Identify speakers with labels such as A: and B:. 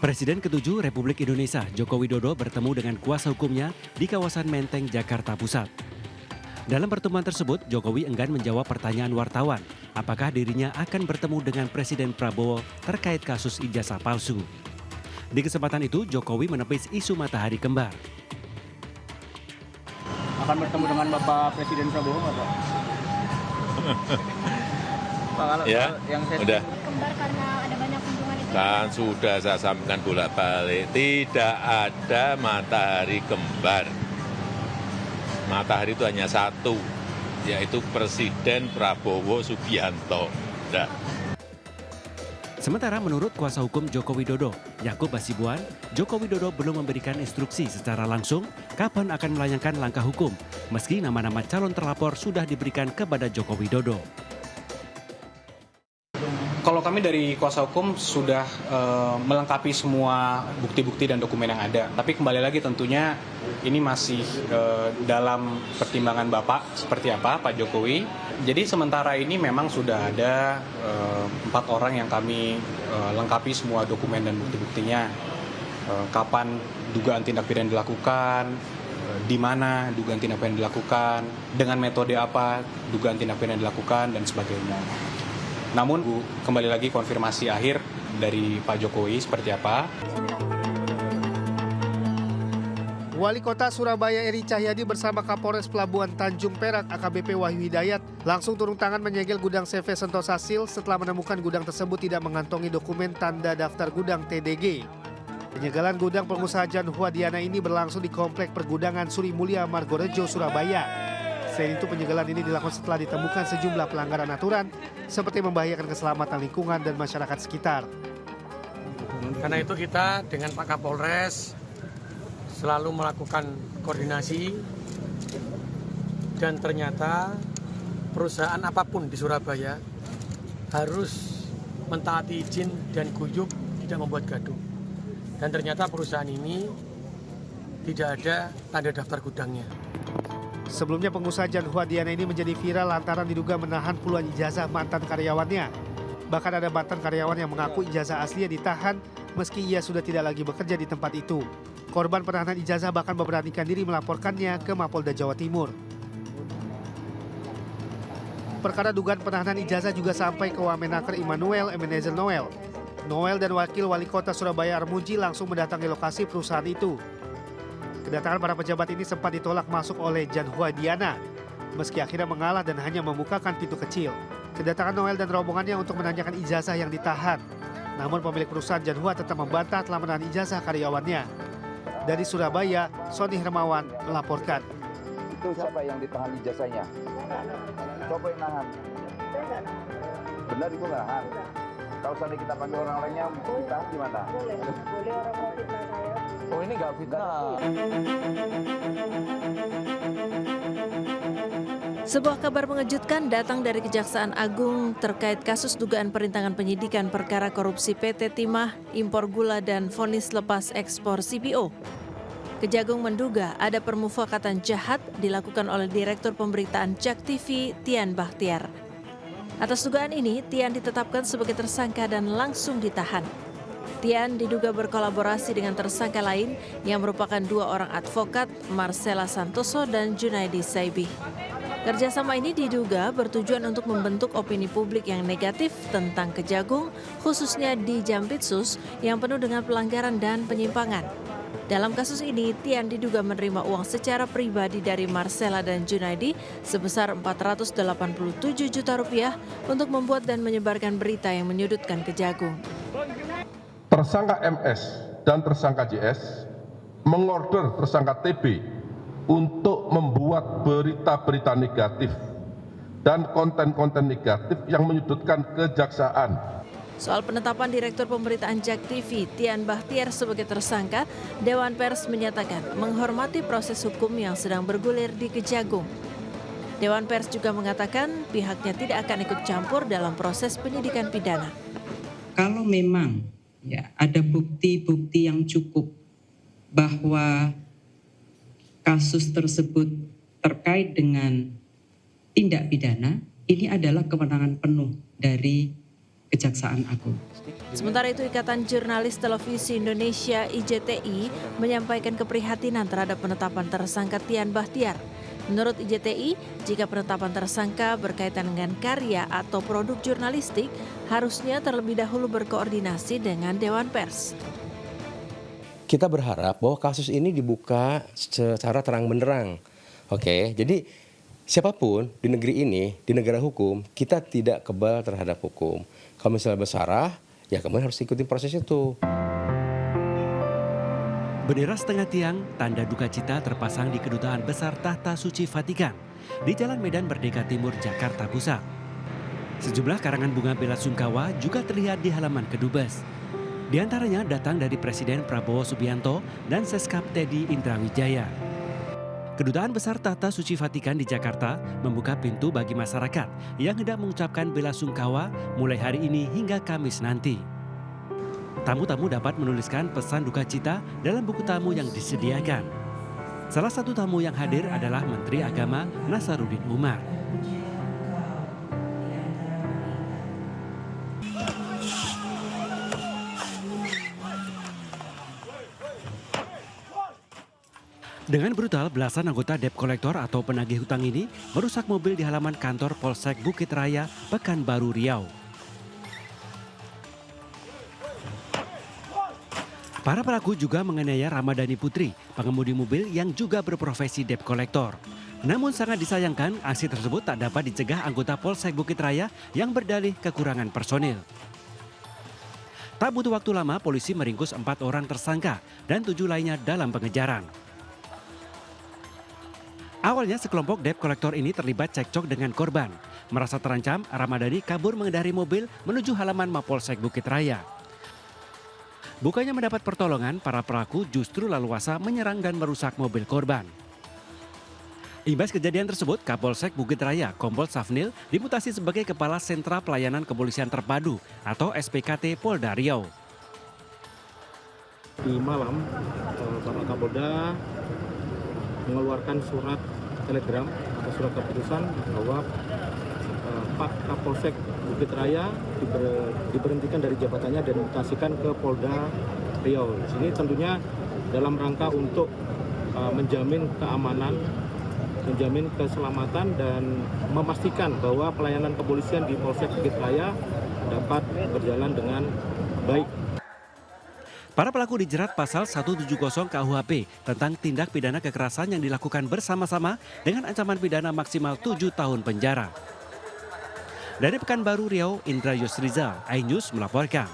A: Presiden ke-7 Republik Indonesia Joko Widodo bertemu dengan kuasa hukumnya di kawasan Menteng, Jakarta Pusat. Dalam pertemuan tersebut, Jokowi enggan menjawab pertanyaan wartawan apakah dirinya akan bertemu dengan Presiden Prabowo terkait kasus ijazah palsu. Di kesempatan itu, Jokowi menepis isu matahari kembar.
B: Akan bertemu dengan Bapak Presiden Prabowo nggak, Pak? Pak, kalau
C: Ya,
B: yang saya
C: udah.
D: Kembar karena ada banyak kunjungan itu.
C: Kan sudah saya sampaikan bolak-balik, tidak ada matahari kembar. Matahari itu hanya satu, yaitu Presiden Prabowo Subianto. Udah.
A: Sementara menurut kuasa hukum Joko Widodo, Yakub Hasibuan, Joko Widodo belum memberikan instruksi secara langsung kapan akan melayangkan langkah hukum, meski nama-nama calon terlapor sudah diberikan kepada Joko Widodo.
E: Kalau kami dari kuasa hukum sudah melengkapi semua bukti-bukti dan dokumen yang ada. Tapi kembali lagi tentunya ini masih dalam pertimbangan Bapak seperti apa, Pak Jokowi. Jadi sementara ini memang sudah ada 4 orang yang kami lengkapi semua dokumen dan bukti-buktinya. Kapan dugaan tindak pidana dilakukan, di mana dugaan tindak pidana dilakukan, dengan metode apa dugaan tindak pidana dilakukan, dan sebagainya. Namun kembali lagi konfirmasi akhir dari Pak Jokowi seperti apa.
F: Wali Kota Surabaya Eri Cahyadi bersama Kapolres Pelabuhan Tanjung Perak AKBP Wahyu Hidayat langsung turun tangan menyegel gudang CV Sentosa Sil setelah menemukan gudang tersebut tidak mengantongi dokumen tanda daftar gudang TDG. Penyegelan gudang pengusaha Jan Huadiana ini berlangsung di Komplek Pergudangan Suri Mulia Margorejo, Surabaya. Selain itu, penyegelan ini dilakukan setelah ditemukan sejumlah pelanggaran aturan seperti membahayakan keselamatan lingkungan dan masyarakat sekitar.
G: Karena itu kita dengan Pak Kapolres selalu melakukan koordinasi dan ternyata perusahaan apapun di Surabaya harus mentaati izin dan guyub, tidak membuat gaduh. Dan ternyata perusahaan ini tidak ada tanda daftar gudangnya.
F: Sebelumnya pengusaha Jan Huadiana ini menjadi viral lantaran diduga menahan puluhan ijazah mantan karyawannya. Bahkan ada mantan karyawan yang mengaku ijazah aslinya ditahan meski ia sudah tidak lagi bekerja di tempat itu. Korban penahanan ijazah bahkan memberanikan diri melaporkannya ke Mapolda Jawa Timur. Perkara dugaan penahanan ijazah juga sampai ke Wamenaker Immanuel Ebenezer Noel. Noel dan Wakil Wali Kota Surabaya Armuji langsung mendatangi lokasi perusahaan itu. Kedatangan para pejabat ini sempat ditolak masuk oleh Jan Huadiana, meski akhirnya mengalah dan hanya membukakan pintu kecil. Kedatangan Noel dan rombongannya untuk menanyakan ijazah yang ditahan. Namun pemilik perusahaan Jan Hua tetap membantah telah menahan ijazah karyawannya. Dari Surabaya, Sony Hermawan melaporkan.
H: Itu siapa yang ditahan ijazahnya? Siapa yang nahan? Benar itu nggak nahan? Kalau seandainya kita panggil orang lainnya, ditahan gimana? Boleh orang mau fitnah saya. Oh ini nggak fitnah.
I: Sebuah kabar mengejutkan datang dari Kejaksaan Agung terkait kasus dugaan perintangan penyidikan perkara korupsi PT Timah, impor gula dan vonis lepas ekspor CPO. Kejagung menduga ada permufakatan jahat dilakukan oleh Direktur Pemberitaan JAK TV, Tian Bahtiar. Atas dugaan ini, Tian ditetapkan sebagai tersangka dan langsung ditahan. Tian diduga berkolaborasi dengan tersangka lain yang merupakan 2 orang advokat, Marcella Santoso dan Junaidi Saibi. Kerjasama ini diduga bertujuan untuk membentuk opini publik yang negatif tentang Kejagung, khususnya di Jampitsus yang penuh dengan pelanggaran dan penyimpangan. Dalam kasus ini, Tian diduga menerima uang secara pribadi dari Marcella dan Junaidi sebesar Rp487 juta untuk membuat dan menyebarkan berita yang menyudutkan Kejagung.
J: Tersangka MS dan tersangka JS mengorder tersangka TB untuk membuat berita-berita negatif dan konten-konten negatif yang menyudutkan kejaksaan.
I: Soal penetapan Direktur Pemberitaan JAK TV, Tian Bahtiar sebagai tersangka, Dewan Pers menyatakan menghormati proses hukum yang sedang bergulir di Kejagung. Dewan Pers juga mengatakan pihaknya tidak akan ikut campur dalam proses penyidikan pidana.
K: Kalau memang ada bukti-bukti yang cukup bahwa kasus tersebut terkait dengan tindak pidana, ini adalah kewenangan penuh dari Kejaksaan Agung.
I: Sementara itu, Ikatan Jurnalis Televisi Indonesia IJTI menyampaikan keprihatinan terhadap penetapan tersangka Tian Bahtiar. Menurut IJTI, jika penetapan tersangka berkaitan dengan karya atau produk jurnalistik, harusnya terlebih dahulu berkoordinasi dengan Dewan Pers.
L: Kita berharap bahwa kasus ini dibuka secara terang benderang. Oke, jadi siapapun di negeri ini, di negara hukum, kita tidak kebal terhadap hukum. Kalau misalnya bersalah, ya kemudian harus ikuti proses itu.
A: Bendera setengah tiang, tanda duka cita terpasang di Kedutaan Besar Tahta Suci Vatikan di Jalan Medan Merdeka Timur, Jakarta Pusat. Sejumlah karangan bunga bela sungkawa juga terlihat di halaman Kedubes. Di antaranya datang dari Presiden Prabowo Subianto dan Seskap Teddy Indrawijaya. Kedutaan Besar Tahta Suci Vatikan di Jakarta membuka pintu bagi masyarakat yang hendak mengucapkan bela sungkawa mulai hari ini hingga Kamis nanti. Tamu-tamu dapat menuliskan pesan duka cita dalam buku tamu yang disediakan. Salah satu tamu yang hadir adalah Menteri Agama Nasaruddin Umar. Dengan brutal, belasan anggota debt collector atau penagih hutang ini merusak mobil di halaman kantor Polsek Bukit Raya, Pekanbaru Riau. Para pelaku juga menganiaya Ramadhani Putri, pengemudi mobil yang juga berprofesi debt collector. Namun sangat disayangkan, aksi tersebut tak dapat dicegah anggota Polsek Bukit Raya yang berdalih kekurangan personil. Tak butuh waktu lama, polisi meringkus 4 orang tersangka dan 7 lainnya dalam pengejaran. Awalnya sekelompok debt collector ini terlibat cekcok dengan korban. Merasa terancam, Ramadhani kabur mengendari mobil menuju halaman Mapolsek Bukit Raya. Bukannya mendapat pertolongan, para pelaku justru leluasa menyerang dan merusak mobil korban. Imbas kejadian tersebut, Kapolsek Bukit Raya, Kompol Safnil, dimutasi sebagai Kepala Sentra Pelayanan Kepolisian Terpadu atau SPKT Polda Riau.
B: Di malam, Bapak Kapolda mengeluarkan surat telegram atau surat keputusan bahwa Pak Kapolsek Bukit Raya diberhentikan dari jabatannya dan dimutasikan ke Polda Riau. Ini tentunya dalam rangka untuk menjamin keamanan, menjamin keselamatan dan memastikan bahwa pelayanan kepolisian di Polsek Bukit Raya dapat berjalan dengan baik.
A: Para pelaku dijerat pasal 170 KUHP tentang tindak pidana kekerasan yang dilakukan bersama-sama dengan ancaman pidana maksimal 7 tahun penjara. Dari Pekanbaru Riau, Indra Yusrizal, iNews melaporkan.